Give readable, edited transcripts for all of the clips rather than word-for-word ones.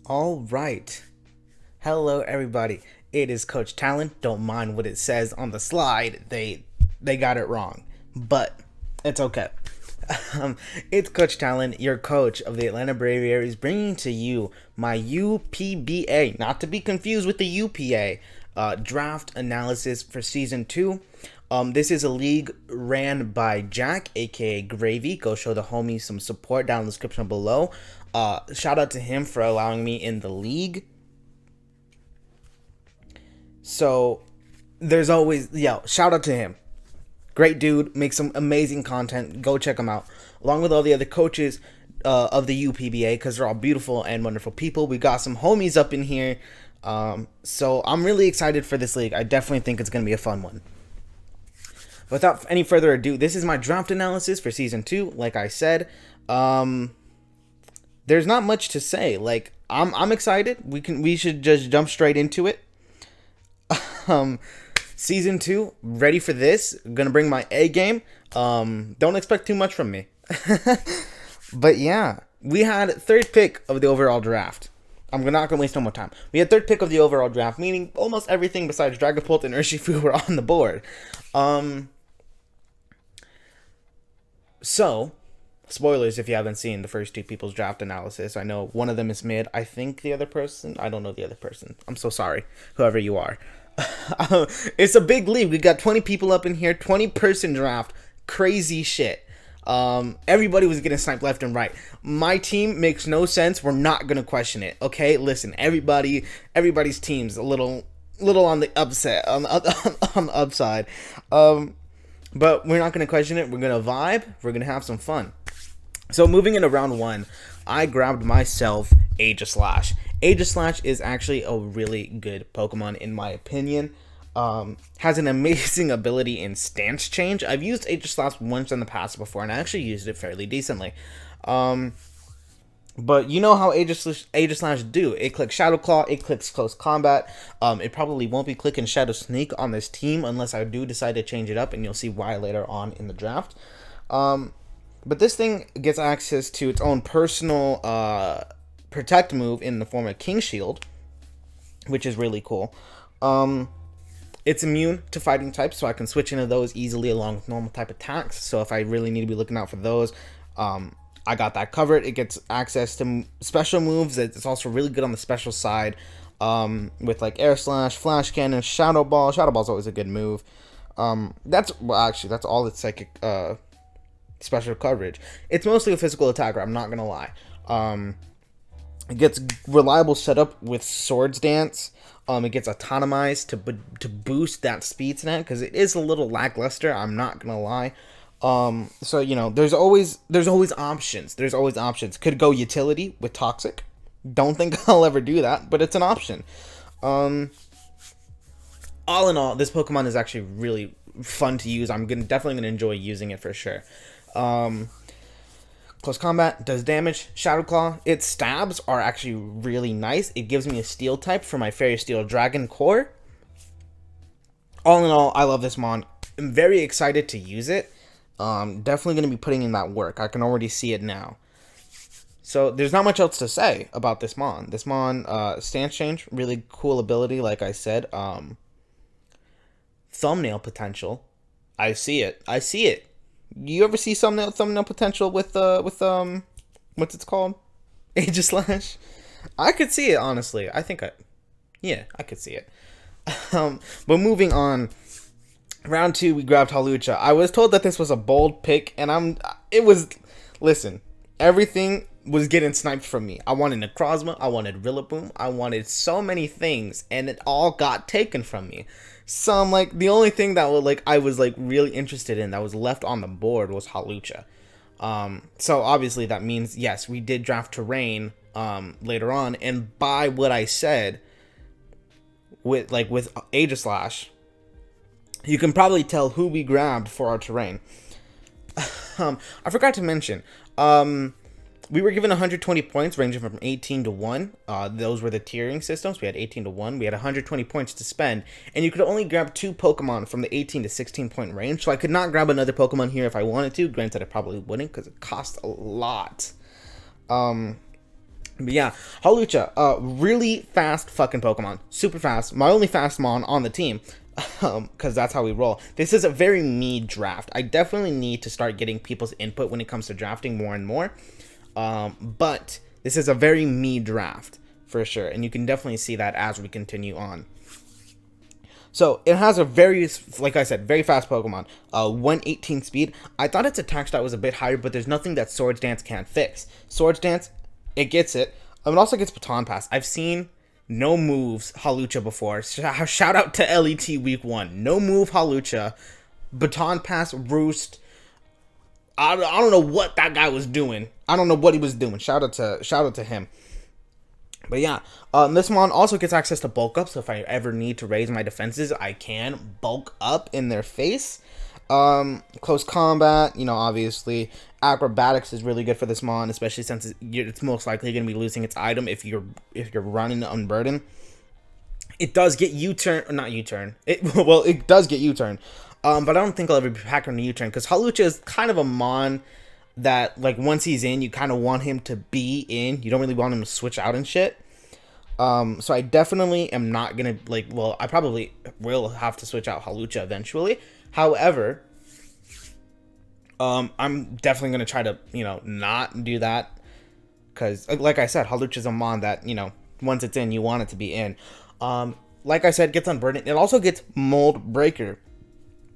All right. Hello, everybody. It is Coach Talent. Don't mind what it says on the slide. They got it wrong, but it's okay. It's Coach Talent, your coach of the Atlanta Braviaries, bringing to you my UPBA, not to be confused with the UPA, draft analysis for season 2. This is a league ran by Jack, aka Gravy. Go show the homie some support down in the description below. Shout out to him for allowing me in the league. So there's always, shout out to him. Great dude, makes some amazing content. Go check him out. Along with all the other coaches of the UPBA, because they're all beautiful and wonderful people. We got some homies up in here. So I'm really excited for this league. I definitely think it's going to be a fun one. Without any further ado, this is my draft analysis for season 2. Like I said, there's not much to say. Like I'm excited. We should just jump straight into it. Season 2, ready for this. Gonna bring my A game. Don't expect too much from me. But yeah, we had third pick of the overall draft. I'm not gonna waste no more time. We had third pick of the overall draft, meaning almost everything besides Dragapult and Urshifu were on the board. So, spoilers if you haven't seen the first two people's draft analysis. I know one of them is mid. I think the other person, I don't know the other person. I'm so sorry, whoever you are. It's a big league. We got 20 people up in here, 20-person draft. Crazy shit. Everybody was getting sniped left and right. My team makes no sense. We're not gonna question it. Okay, listen, everybody's team's a little on the upset, on the upside. But we're not gonna question it. We're gonna vibe. We're gonna have some fun. So moving into round 1, I grabbed myself Aegislash. Aegislash is actually a really good Pokemon in my opinion. Has an amazing ability in stance change. I've used Aegislash once in the past before, and I actually used it fairly decently. But you know how Aegislash do. It clicks Shadow Claw, it clicks Close Combat. It probably won't be clicking Shadow Sneak on this team unless I do decide to change it up, and you'll see why later on in the draft. But this thing gets access to its own personal protect move in the form of King Shield, which is really cool. It's immune to fighting types, so I can switch into those easily along with normal type attacks. So if I really need to be looking out for those, I got that covered. It gets access to special moves. It's also really good on the special side, with like Air Slash, Flash Cannon, Shadow Ball. Shadow Ball's always a good move. That's all its psychic special coverage. It's mostly a physical attacker, I'm not gonna lie. It gets reliable setup with Swords Dance. It gets autonomized to boost that speed stat, because it is a little lackluster, I'm not gonna lie. So you know, there's always options. Could go utility with Toxic. Don't think I'll ever do that, but it's an option. All in all, this Pokemon is actually really fun to use. I'm definitely gonna enjoy using it for sure. Close combat does damage. Shadow Claw, its stabs are actually really nice. It gives me a steel type for my Fairy Steel Dragon core. All in all, I love this mon. I'm very excited to use it. Definitely going to be putting in that work. I can already see it now. So there's not much else to say about this mon. This mon, stance change, really cool ability. Like I said, thumbnail potential. I see it. You ever see thumbnail potential with what's it called? Aegislash? I could see it, honestly. I could see it. But moving on, round 2 we grabbed Halucha. I was told that this was a bold pick, and listen, everything was getting sniped from me. I wanted Necrozma, I wanted Rillaboom, I wanted so many things, and it all got taken from me. So I'm like, the only thing that I was really interested in that was left on the board was Halucha. So obviously that means, yes, we did draft Terrain later on, and by what I said with Aegislash, you can probably tell who we grabbed for our Terrain. I forgot to mention, we were given 120 points ranging from 18 to 1. Those were the tiering systems. We had 18 to 1. We had 120 points to spend. And you could only grab 2 Pokemon from the 18 to 16 point range. So I could not grab another Pokemon here if I wanted to. Granted, I probably wouldn't because it cost a lot. But yeah, Halucha, really fast fucking Pokemon. Super fast. My only fast mon on the team. Because that's how we roll. This is a very me draft. I definitely need to start getting people's input when it comes to drafting more and more. But this is a very me draft, for sure. And you can definitely see that as we continue on. So, it has a very, like I said, very fast Pokemon. 118 speed. I thought its attack stat was a bit higher, but there's nothing that Swords Dance can't fix. Swords Dance, it gets it. It also gets Baton Pass. I've seen no moves Halucha before. Shout out to LET Week 1. No move Halucha. Baton Pass, Roost. I don't know what that guy was doing. I don't know what he was doing. Shout out to him. But yeah, this mon also gets access to bulk up, so if I ever need to raise my defenses, I can bulk up in their face. Close combat, obviously. Acrobatics is really good for this mon, especially since it's most likely going to be losing its item if you're running Unburden. It does get U-turn, not U-turn. It does get U-turn. But I don't think I'll ever be back on a U-turn, because Halucha is kind of a mon that, like, once he's in, you kind of want him to be in. You don't really want him to switch out and shit. So I definitely am not going to, I probably will have to switch out Halucha eventually. However, I'm definitely going to try to, not do that. Because, like I said, Halucha's a mon that, once it's in, you want it to be in. Like I said, gets Unburdened. It also gets Mold Breaker.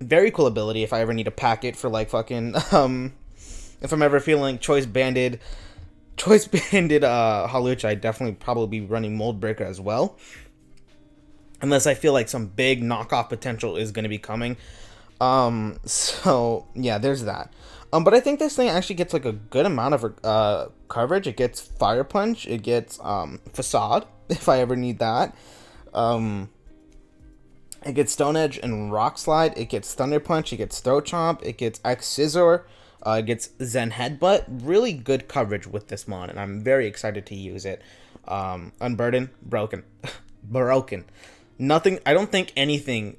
Very cool ability if I ever need to pack it for, like, fucking, if I'm ever feeling choice banded Halucha, I'd definitely probably be running Mold Breaker as well. Unless I feel like some big knockoff potential is going to be coming. So, yeah, there's that. But I think this thing actually gets, like, a good amount of coverage. It gets Fire Punch. It gets Facade, if I ever need that. It gets Stone Edge and Rock Slide. It gets Thunder Punch. It gets Throat Chomp. It gets X Scissor. It gets Zen Headbutt. Really good coverage with this mon, and I'm very excited to use it. Unburdened, broken. Broken. Nothing, I don't think anything...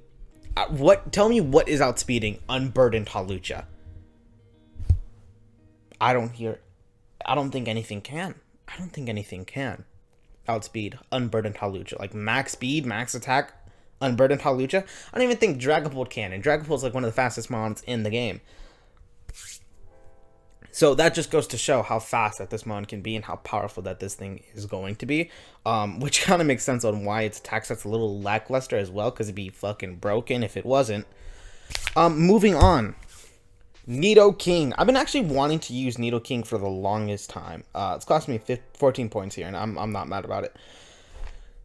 Tell me what is outspeeding Unburdened Halucha? I don't think anything can. I don't think anything can outspeed Unburdened Halucha. Like, max speed, max attack, Unburdened Halucha. I don't even think Dragapult can, and Dragapult's like one of the fastest mons in the game. So that just goes to show how fast that this mon can be and how powerful that this thing is going to be. Which kind of makes sense on why its attack set's a little lackluster as well, because it'd be fucking broken if it wasn't. Moving on. Neato King. I've been actually wanting to use Neato King for the longest time. It's cost me 14 points here, and I'm not mad about it.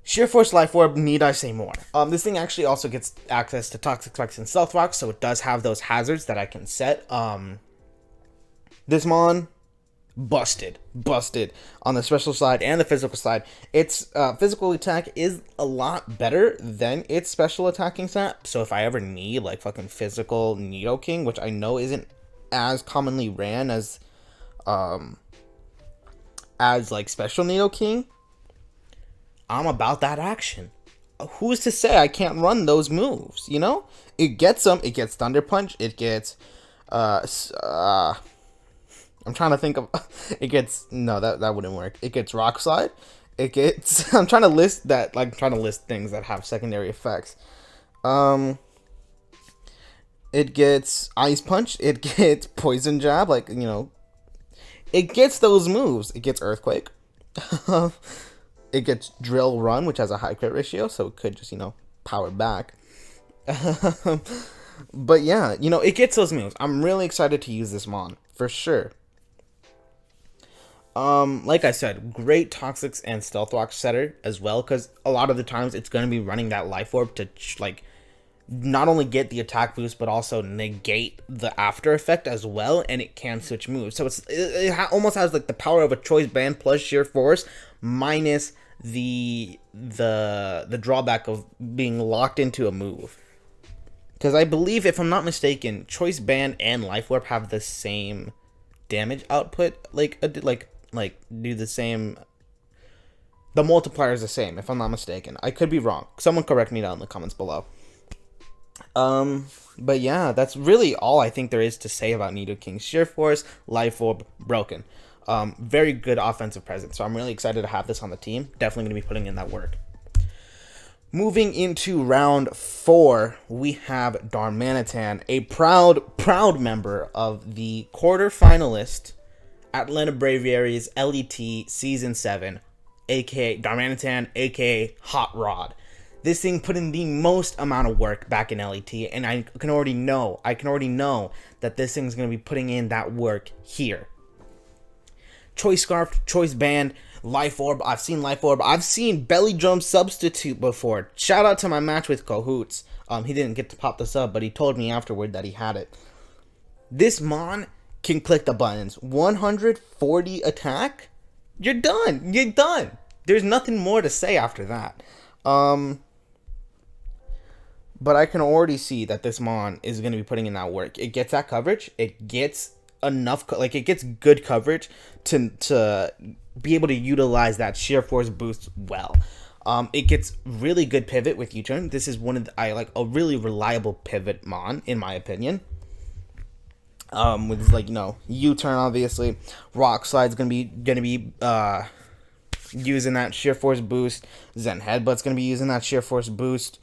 Sheer Force Life Orb, need I say more? This thing actually also gets access to Toxic Spikes and Stealth Rocks, so it does have those hazards that I can set. This mon, busted on the special side and the physical side. Its physical attack is a lot better than its special attacking stat. So if I ever need like fucking physical Neato King, which I know isn't as commonly ran as like special Neato King, I'm about that action. Who's to say I can't run those moves? It gets them. It gets Thunder Punch. It gets I'm trying to think of... It gets... No, that wouldn't work. It gets Rock Slide. It gets... I'm trying to list that... Like, I'm trying to list things that have secondary effects. It gets Ice Punch. It gets Poison Jab. Like, It gets those moves. It gets Earthquake. It gets Drill Run, which has a high crit ratio. So it could just, power back. But yeah, it gets those moves. I'm really excited to use this mon. For sure. Like I said, great Toxics and Stealth Rock setter as well, because a lot of the times it's going to be running that Life Orb to, not only get the attack boost, but also negate the after effect as well, and it can switch moves. So it almost has, like, the power of a Choice Band plus Sheer Force, minus the drawback of being locked into a move. Because I believe, if I'm not mistaken, Choice Band and Life Orb have the same damage output, do the same... The multiplier is the same, if I'm not mistaken. I could be wrong. Someone correct me down in the comments below. But yeah, that's really all I think there is to say about Neato King. Sheer Force, Life Orb, broken. Very good offensive presence. So I'm really excited to have this on the team. Definitely going to be putting in that work. Moving into round 4, we have Darmanitan, a proud member of the quarterfinalist Atlanta Braviaries LET Season 7, aka Darmanitan, aka Hot Rod. This thing put in the most amount of work back in LET, and I can already know that this thing's going to be putting in that work here. Choice Scarf, Choice Band, Life Orb. I've seen Life Orb. I've seen Belly Drum Substitute before. Shout out to my match with Cahoots. He didn't get to pop the sub, but he told me afterward that he had it. This Mon can click the buttons. 140 attack? You're done. You're done. There's nothing more to say after that. But I can already see that this Mon is going to be putting in that work. It gets that coverage. It gets enough, it gets good coverage to be able to utilize that sheer force boost well. It gets really good pivot with U-turn. This is one of a really reliable pivot Mon, in my opinion. With U-turn, obviously. Rock Slide's gonna be using that sheer force boost. Zen Headbutt's gonna be using that sheer force boost.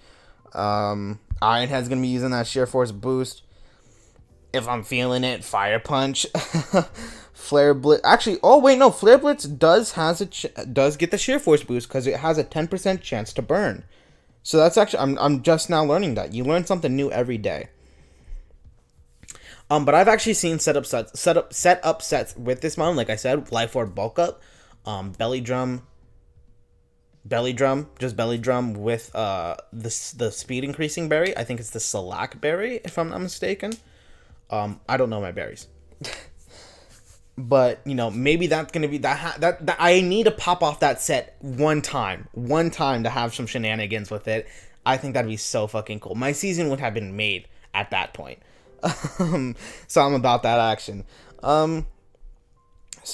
Iron Head's gonna be using that sheer force boost. If I'm feeling it, Fire Punch, Flare Blitz. Actually, Flare Blitz does get the sheer force boost because it has a 10% chance to burn. So that's actually I'm just now learning that. You learn something new every day. But I've actually seen set up sets with this Mon. Like I said, Life Orb Bulk Up, Belly Drum with the speed increasing berry. I think it's the Slack berry, if I'm not mistaken. I don't know my berries. But, maybe that's going to be that I need to pop off that set one time to have some shenanigans with it. I think that'd be so fucking cool. My season would have been made at that point. So I'm about that action. So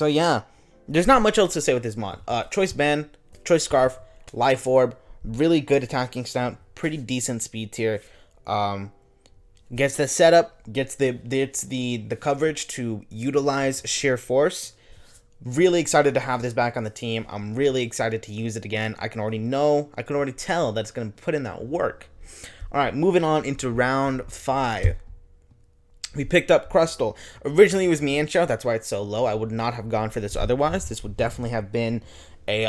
yeah, there's not much else to say with this Mon. Choice Band, Choice Scarf, Life Orb, really good attacking stat, pretty decent speed tier. Gets the setup, gets the coverage to utilize sheer force. Really excited to have this back on the team. I'm really excited to use it again. I can already tell that it's going to put in that work. All right, moving on into round 5. We picked up Crustal. Originally it was Mienshao, that's why it's so low. I would not have gone for this otherwise. This would definitely have been a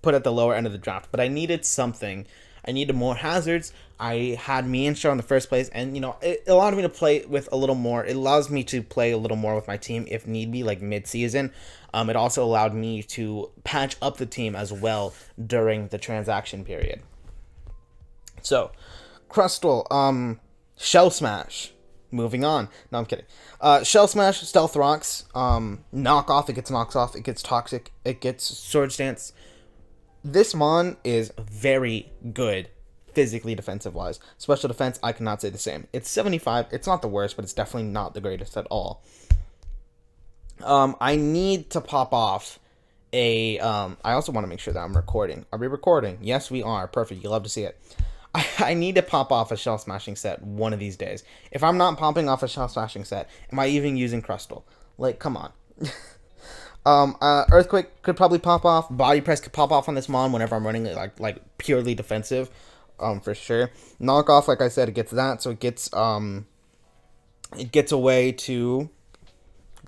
put at the lower end of the draft, but I needed something. I needed more hazards. I had Mienshao in the first place, and it allowed me to play with a little more. It allows me to play a little more with my team if need be, like mid-season. It also allowed me to patch up the team as well during the transaction period. So, Crustal, Shell Smash. Moving on. No, I'm kidding. Shell Smash, Stealth Rocks, Knock Off, it gets knocks off, it gets Toxic, it gets Sword Stance. This Mon is very good physically defensive-wise. Special defense, I cannot say the same. It's 75. It's not the worst, but it's definitely not the greatest at all. I need to pop off a... I also want to make sure that I'm recording. Are we recording? Yes, we are. Perfect. You love to see it. I need to pop off a Shell Smashing set one of these days. If I'm not popping off a Shell Smashing set, am I even using Crustal? Come on. Earthquake could probably pop off. Body Press could pop off on this Mon whenever I'm running like purely defensive, for sure. Knock Off, like I said, it gets that, so it gets a way to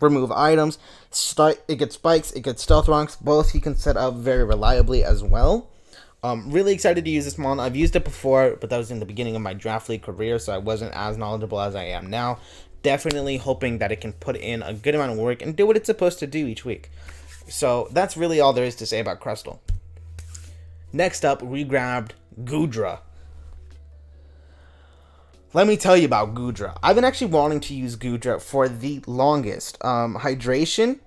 remove items. It gets Spikes, it gets Stealth Rocks. Both he can set up very reliably as well. Really excited to use this Mon. I've used it before, but that was in the beginning of my draft league career, so I wasn't as knowledgeable as I am now. Definitely hoping that it can put in a good amount of work and do what it's supposed to do each week. So that's really all there is to say about Crustal. Next up, we grabbed Gudra. Let me tell you about Gudra. I've been actually wanting to use Gudra for the longest. Hydration?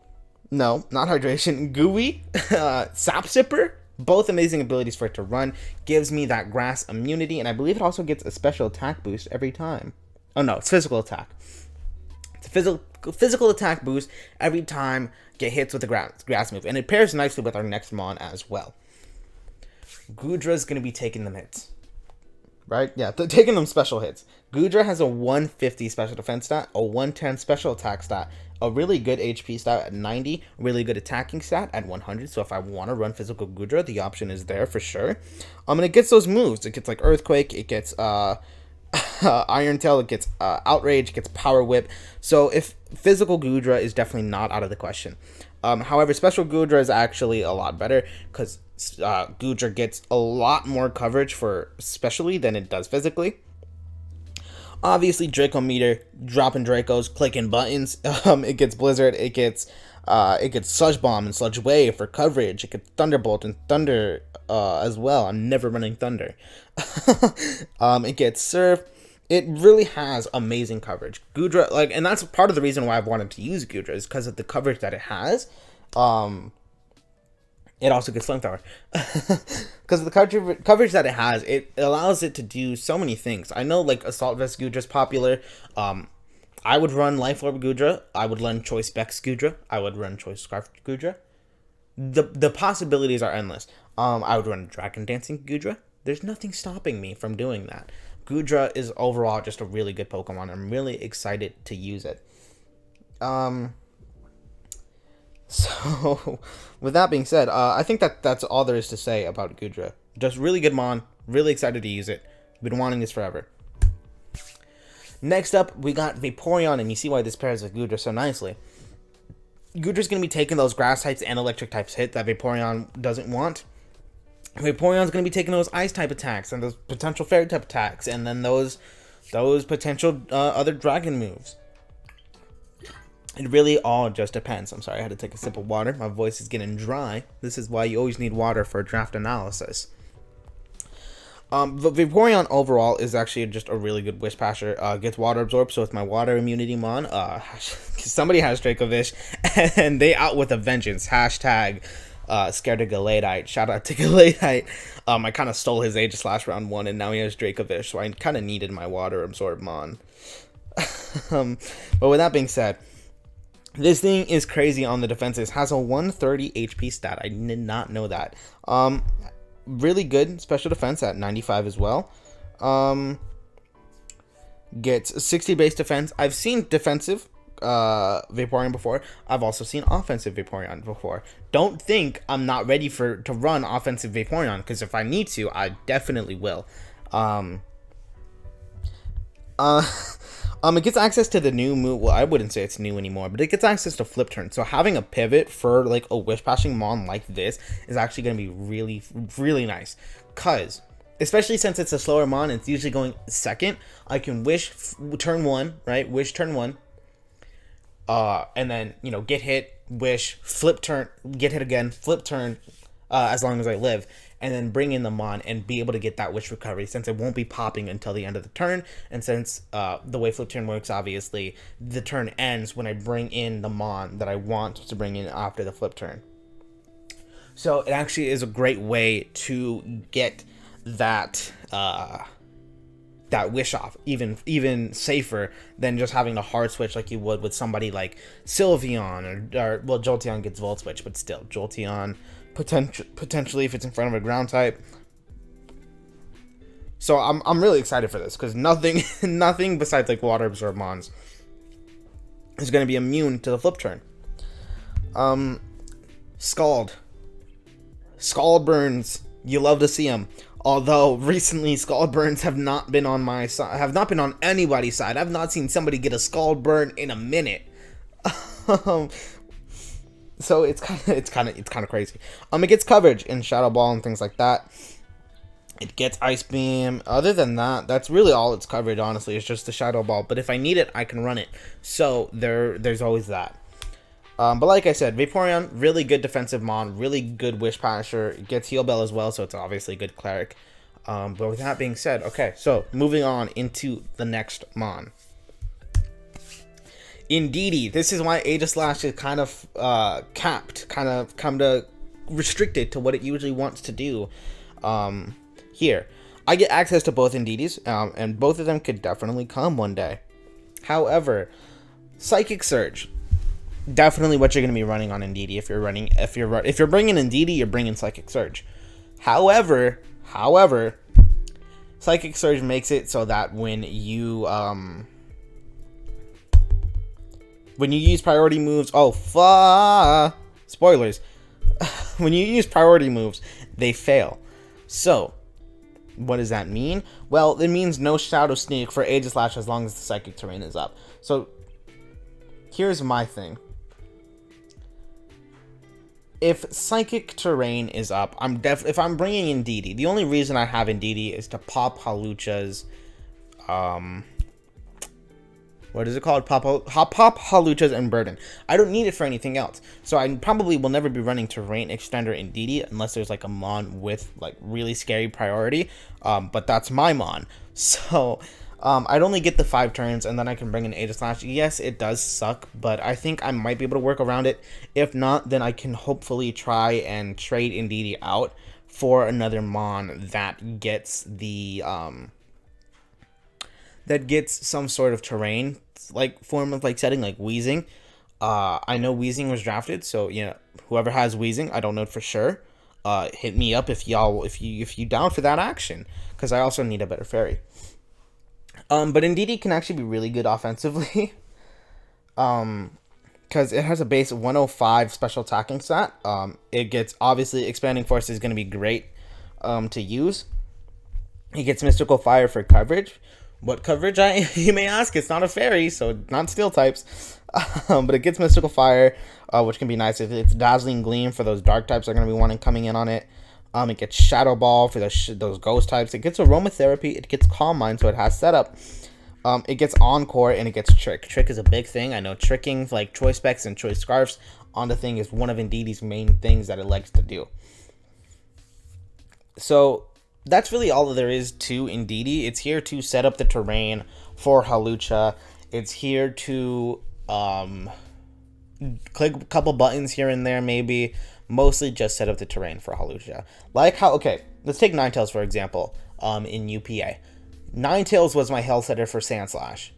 No, not Hydration. Gooey? Sap Sipper? Both amazing abilities for it to run. Gives me that grass immunity, and I believe it also gets a special attack boost every time. Oh no, it's physical attack. It's a physical attack boost every time get hits with the grass move, and it pairs nicely with our next Mon as well. Gudra's going to be taking them hits. Right? Yeah, taking them special hits. Gudra has a 150 special defense stat, a 110 special attack stat, a really good HP stat at 90, really good attacking stat at 100. So if I want to run physical Gudra, the option is there for sure. And it gets those moves. It gets like Earthquake, it gets Iron Tail, it gets Outrage, it gets Power Whip. So if physical Gudra is definitely not out of the question. However, special Gudra is actually a lot better because Gudra gets a lot more coverage for specially than it does physically. Obviously, Draco Meter, dropping Dracos, clicking buttons. It gets Blizzard, it gets Sludge Bomb and Sludge Wave for coverage. It gets Thunderbolt and Thunder as well. I'm never running Thunder. It gets Surf. It really has amazing coverage. Gudra, like, and that's part of the reason why I've wanted to use Gudra is because of the coverage that it has. It also gets Flamethrower. Because of the coverage that it has, it allows it to do so many things. I know, like, Assault Vest Gudra is popular. I would run Life Orb Gudra. I would run Choice Specs Gudra. I would run Choice Scarf Gudra. The possibilities are endless. I would run Dragon Dancing Gudra. There's nothing stopping me from doing that. Gudra is overall just a really good Pokemon. I'm really excited to use it. So, with that being said, I think that's all there is to say about Gudra. Just really good Mon. Really excited to use it. Been wanting this forever. Next up, we got Vaporeon, and you see why this pairs with Gudra so nicely. Gudra's going to be taking those Grass types and Electric types hit that Vaporeon doesn't want. Vaporeon's going to be taking those Ice type attacks and those potential Fairy type attacks, and then those potential other Dragon moves. It really all just depends. I'm sorry, I had to take a sip of water. My voice is getting dry. This is why you always need water for draft analysis. But Vaporeon overall is actually just a really good Wish Passer. Gets Water Absorb, so with my Water Immunity Mon, somebody has Dracovish, and they out with a vengeance. Hashtag scared of Galeadite. Shout out to Galeadite. I kind of stole his Aegislash round 1, and now he has Dracovish, so I kind of needed my Water Absorb Mon. But with that being said, this thing is crazy on the defenses. Has a 130 HP stat. I did not know that. Really good special defense at 95 as well. Gets 60 base defense. I've seen defensive Vaporeon before. I've also seen offensive Vaporeon before. Don't think I'm not ready to run offensive Vaporeon, because if I need to, I definitely will. It gets access to the new move. Well, I wouldn't say it's new anymore, but it gets access to Flip Turn. So having a pivot for like a Wish Passing Mon like this is actually going to be really, really nice. Cause, especially since it's a slower Mon, it's usually going second. I can Wish turn 1, right? Wish turn 1. And then, get hit, Wish, Flip Turn, get hit again, Flip Turn, as long as I live. And then bring in the Mon and be able to get that Wish recovery, since it won't be popping until the end of the turn. And since the way Flip Turn works, obviously, the turn ends when I bring in the Mon that I want to bring in after the Flip Turn. So it actually is a great way to get that that Wish off, even safer than just having a hard switch like you would with somebody like Sylveon or well, Jolteon gets Volt Switch, but still, Jolteon potentially if it's in front of a ground type. So I'm really excited for this, because nothing besides like Water Absorb Mons is going to be immune to the Flip Turn. Scald Burns, you love to see them. Although recently Scald Burns have not been on my side, have not been on anybody's side. I've not seen somebody get a Scald Burn in a minute. So it's kind of crazy. It gets coverage in Shadow Ball and things like that. It gets Ice Beam. Other than that, that's really all it's covered, honestly. It's just the Shadow Ball. But if I need it, I can run it. So there's always that. But like I said, Vaporeon, really good defensive Mon, really good Wish Passer. It gets Heal Bell as well, so it's obviously a good Cleric. But with that being said, okay, so moving on into the next Mon. Indeedee, this is why Aegislash is kind of capped, kind of restricted to what it usually wants to do. Here, I get access to both Indeedees, and both of them could definitely come one day. However, Psychic Surge, definitely what you're going to be running on Indeedee. If you're bringing Indeedee, you're bringing Psychic Surge. However, Psychic Surge makes it so that when you use priority moves, spoilers. When you use priority moves, they fail. So, what does that mean? Well, it means no Shadow Sneak for Aegislash as long as the Psychic Terrain is up. So, here's my thing. If Psychic Terrain is up, if I'm bringing in Indeedee, the only reason I have Indeedee is to pop Halucha's, what is it called? Pop Halucha's and Burden. I don't need it for anything else. So I probably will never be running Terrain Extender in Indeedee unless there's like a Mon with like really scary priority. But that's my Mon. So I'd only get the 5 turns and then I can bring in Aegislash. Yes, it does suck, but I think I might be able to work around it. If not, then I can hopefully try and trade Indeedee out for another Mon that gets the that gets some sort of terrain like form of like setting, like Wheezing. I know Wheezing was drafted, so you know, whoever has Wheezing, I don't know for sure. Hit me up if you down for that action, because I also need a better fairy. But Indeedee can actually be really good offensively. Because it has a base 105 special attacking stat. It gets, obviously, Expanding Force is going to be great to use. It gets Mystical Fire for coverage. What coverage, you may ask? It's not a fairy, so not steel types. But it gets Mystical Fire, which can be nice. If it's Dazzling Gleam for those dark types that are going to be wanting coming in on it. It gets Shadow Ball for those ghost types. It gets Aromatherapy. It gets Calm Mind, so it has setup. It gets Encore, and it gets Trick. Trick is a big thing. I know tricking, like Choice Specs and Choice Scarfs on the thing, is one of Indeedee's main things that it likes to do. So that's really all that there is to Indeedee. It's here to set up the terrain for Halucha. It's here to click a couple buttons here and there, maybe. Mostly just set up the terrain for Halucha. Like how, okay, let's take Ninetales for example, in UPA. Ninetales was my health setter for Sandslash.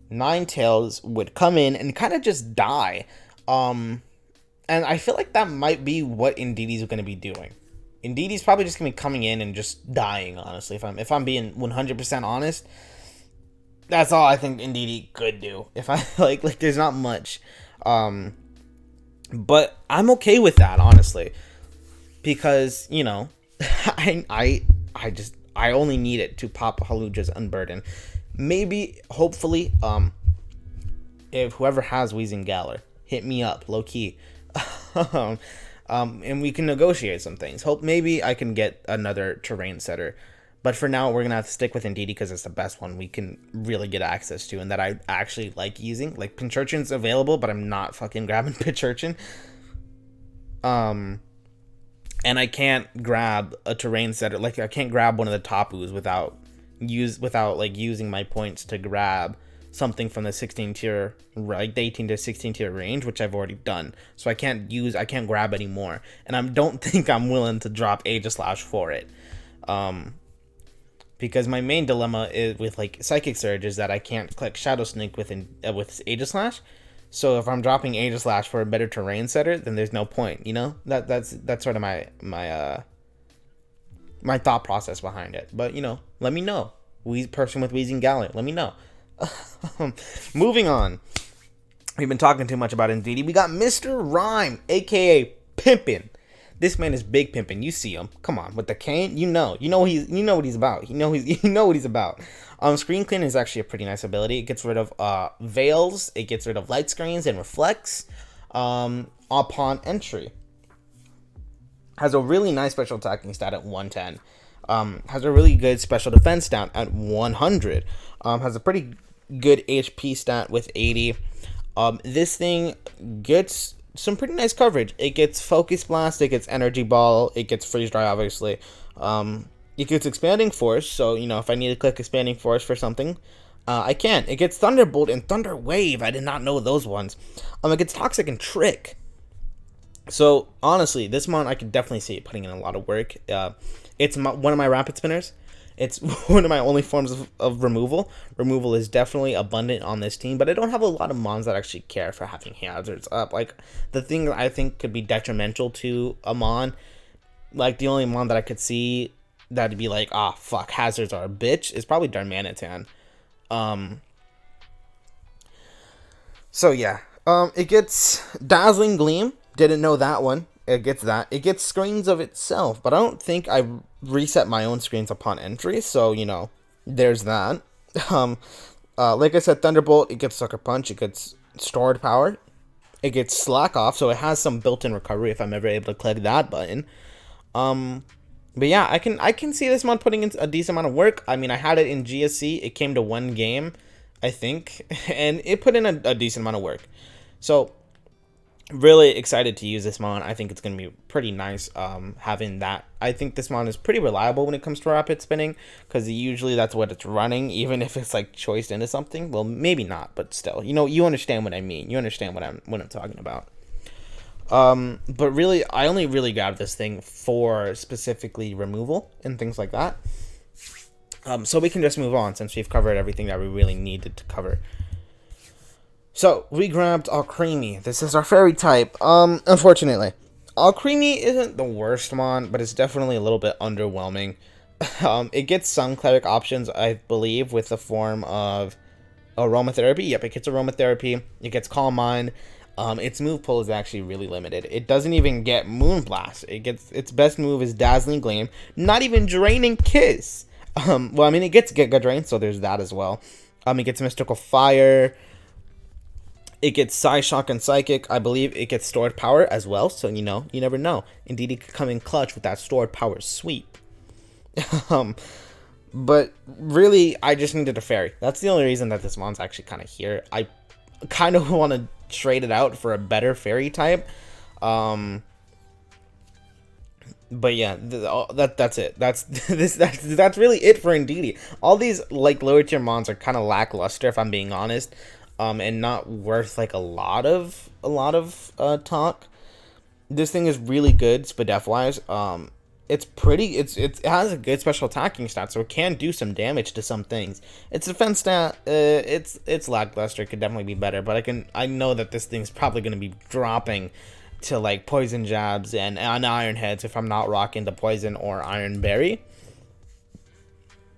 Ninetales would come in and kind of just die. And I feel like that might be what Indeedee's going to be doing. Indeedee's probably just going to be coming in and just dying, honestly. If I'm being 100% honest, that's all I think Indeedee could do. If I like there's not much. But I'm okay with that, honestly. Because, you know, I only need it to pop Halucha's Unburden. Maybe, hopefully, if whoever has Wheezing Galar, hit me up, low key. And we can negotiate some things. Maybe I can get another terrain setter. But for now, we're going to have to stick with Indeedee because it's the best one we can really get access to and that I actually like using. Like, Pincurchin's available, but I'm not fucking grabbing Pincurchin. And I can't grab a terrain setter. Like, I can't grab one of the Tapus without using my points to grab something from the 16 tier, like the 18 to 16 tier range, which I've already done. So I can't grab any more. And I don't think I'm willing to drop Aegislash for it. Because my main dilemma is with like Psychic Surge is that I can't click Shadow Sneak with Aegislash. So if I'm dropping Aegislash for a better terrain setter, then there's no point, you know? That's sort of my thought process behind it. But, you know, let me know. Person with Wheezing Galar, let me know. Moving on. We've been talking too much about Indeedee. We got Mr. Rhyme, aka Pimpin. This man is big pimping. You see him. Come on, with the cane, you know what he's about. You know what he's about. Screen Clean is actually a pretty nice ability. It gets rid of veils. It gets rid of light screens and reflects upon entry. Has a really nice special attacking stat at 110. Has a really good special defense stat at 100. Has a pretty good HP stat with 80. This thing gets some pretty nice coverage. It gets Focus Blast, it gets Energy Ball, it gets Freeze Dry, obviously. It gets Expanding Force, so, you know, if I need to click Expanding Force for something, I can. It gets Thunderbolt and Thunder Wave. I did not know those ones. It gets Toxic and Trick. So, honestly, this mon, I could definitely see it putting in a lot of work. It's one of my Rapid Spinners. It's one of my only forms of removal. Removal is definitely abundant on this team, but I don't have a lot of mons that actually care for having hazards up. Like, the thing that I think could be detrimental to a mon, like, the only mon that I could see that'd be like, ah, fuck, hazards are a bitch, is probably Darmanitan. So yeah, it gets Dazzling Gleam. Didn't know that one. It gets that. It gets screens of itself, but I don't think I reset my own screens upon entry. So there's that. Like I said, Thunderbolt. It gets Sucker Punch. It gets Stored Power. It gets Slack Off, so it has some built-in recovery if I'm ever able to click that button. But yeah, I can see this mod putting in a decent amount of work. I mean, I had it in GSC. It came to one game, I think, and it put in a decent amount of work. So really excited to use this mod. I think it's going to be pretty nice having that. I think this mod is pretty reliable when it comes to rapid spinning, because usually that's what it's running, even if it's like choiced into something. Well, maybe not, but still, you understand what I mean. You understand what I'm talking about. But really, I only really grabbed this thing for specifically removal and things like that. So we can just move on since we've covered everything that we really needed to cover. So we grabbed Alcremie. This is our fairy type. Unfortunately, Alcremie isn't the worst mon, but it's definitely a little bit underwhelming. It gets some cleric options, I believe, with the form of aromatherapy. Yep, it gets aromatherapy. It gets Calm Mind. Its move pool is actually really limited. It doesn't even get Moonblast. Its best move is Dazzling Gleam. Not even Draining Kiss. Well, I mean, it gets Giga Drain, so there's that as well. It gets Mystical Fire. It gets Psyshock and Psychic. I believe it gets Stored Power as well, so you never know. Indeed, it could come in clutch with that Stored Power sweep. But really, I just needed a fairy. That's the only reason that this mon's actually kind of here. I kind of want to trade it out for a better fairy type. But yeah, that's it. That's really it for Indeedee. All these like lower tier mons are kind of lackluster, if I'm being honest, and not worth like a lot of talk. This thing is really good SPDF wise. It has a good special attacking stat, so it can do some damage to some things. Its defense stat, it's lackluster. It could definitely be better, but I know that this thing's probably going to be dropping to like Poison Jabs and Iron Heads if I'm not rocking the Poison or Iron Berry.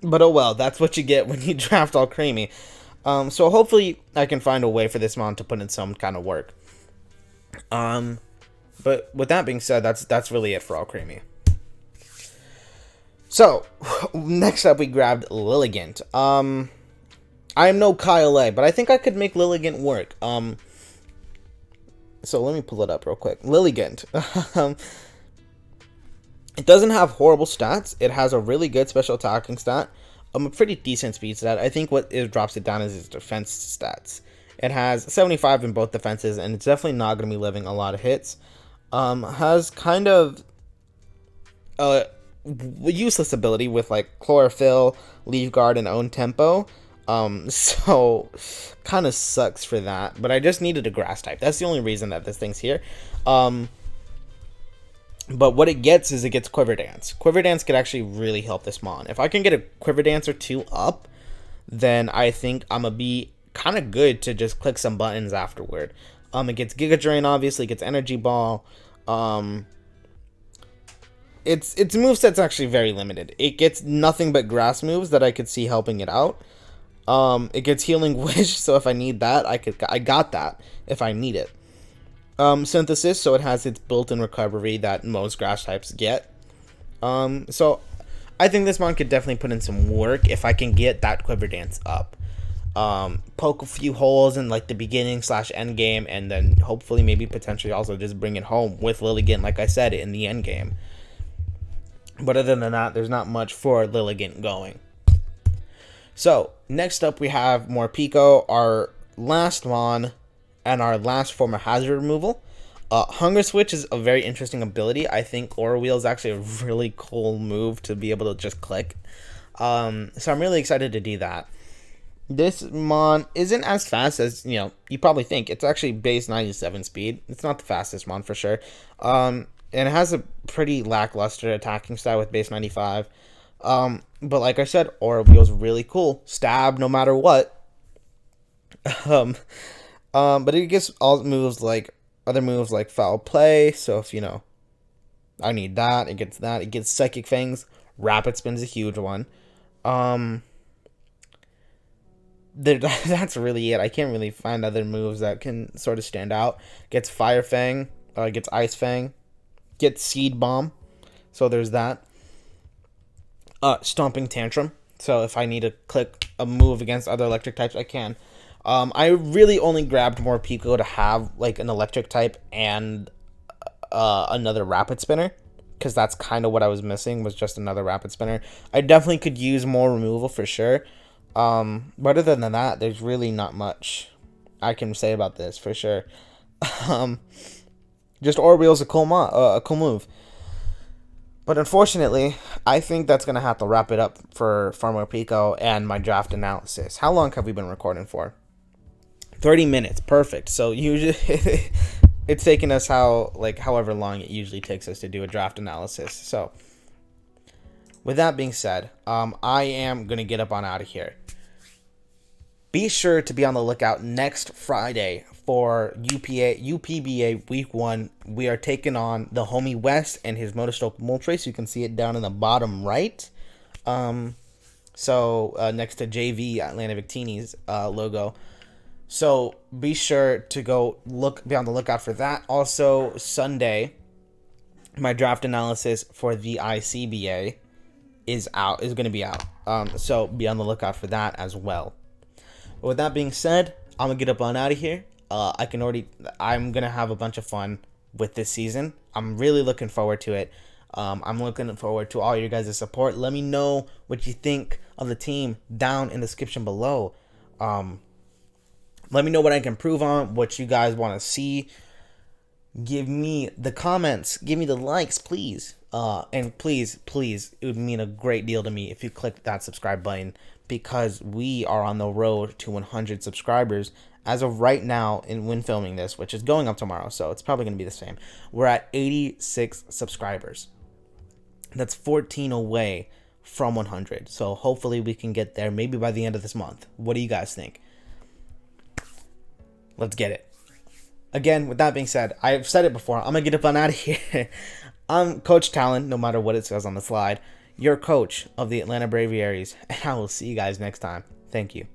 But oh well, that's what you get when you draft Alcremie. So hopefully I can find a way for this mon to put in some kind of work. But with that being said, that's really it for Alcremie. So, next up we grabbed Lilligant. I am no Kyle A, but I think I could make Lilligant work. So let me pull it up real quick. Lilligant. It doesn't have horrible stats. It has a really good special attacking stat. A pretty decent speed stat. I think what it drops it down is its defense stats. It has 75 in both defenses, and it's definitely not going to be living a lot of hits. Has kind of useless ability with like Chlorophyll, Leaf Guard, and Own Tempo. So kind of sucks for that, but I just needed a grass type. That's the only reason that this thing's here. But what it gets is it gets Quiver Dance. Quiver Dance could actually really help this mon. If I can get a Quiver Dance or two up, then I think I'm gonna be kind of good to just click some buttons afterward. It gets Giga Drain, obviously. It gets Energy Ball. Its moveset's actually very limited. It gets nothing but grass moves that I could see helping it out. It gets Healing Wish, so if I need that, I got that if I need it. Synthesis, so it has its built-in recovery that most grass types get. So I think this mon could definitely put in some work if I can get that Quiver Dance up. Poke a few holes in like the beginning / end game, and then hopefully maybe potentially also just bring it home with Lilligant, like I said, in the end game. But other than that, there's not much for Lilligant going. So, next up we have more Pico, our last mon, and our last form of hazard removal. Hunger Switch is a very interesting ability. I think Aura Wheel is actually a really cool move to be able to just click. So I'm really excited to do that. This mon isn't as fast as, you probably think. It's actually base 97 speed. It's not the fastest mon for sure. And it has a pretty lackluster attacking style with base 95. But like I said, Aura Wheel's really cool. Stab no matter what. But it gets all moves like other moves like Foul Play. So if I need that. It gets that. It gets Psychic Fangs. Rapid Spin's a huge one. That's really it. I can't really find other moves that can sort of stand out. Gets Fire Fang. Gets Ice Fang. Gets Seed Bomb. So there's that. Stomping Tantrum. So if I need to click a move against other electric types, I can. I really only grabbed more Pico to have like an electric type and another Rapid Spinner, because that's kind of what I was missing, was just another Rapid Spinner. I definitely could use more removal for sure. But other than that, there's really not much I can say about this for sure. Just Orbeal's a cool move. But unfortunately, I think that's going to have to wrap it up for Farmer Pico and my draft analysis. How long have we been recording for? 30 minutes. Perfect. So usually it's taken us however long it usually takes us to do a draft analysis. So with that being said, I am going to get up on out of here. Be sure to be on the lookout next Friday for UPBA Week 1. We are taking on the homie West and his Motostoke Moltres. You can see it down in the bottom right. So next to JV Atlanta Victini's logo. So be sure to be on the lookout for that. Also, Sunday, my draft analysis for the ICBA is going to be out. So be on the lookout for that as well. But with that being said, I'm gonna get up on out of here. I'm gonna have a bunch of fun with this season. I'm really looking forward to it. I'm looking forward to all your guys' support. Let me know what you think of the team down in the description below. Let me know what I can improve on, what you guys want to see. Give me the comments. Give me the likes, please. And please, it would mean a great deal to me if you click that subscribe button, because we are on the road to 100 subscribers. As of right now, when filming this, which is going up tomorrow, so it's probably going to be the same, we're at 86 subscribers. That's 14 away from 100. So hopefully we can get there maybe by the end of this month. What do you guys think? Let's get it. Again, with that being said, I've said it before. I'm going to get up on out of here. I'm Coach Talon, no matter what it says on the slide. Your coach of the Atlanta Braviaries. And I will see you guys next time. Thank you.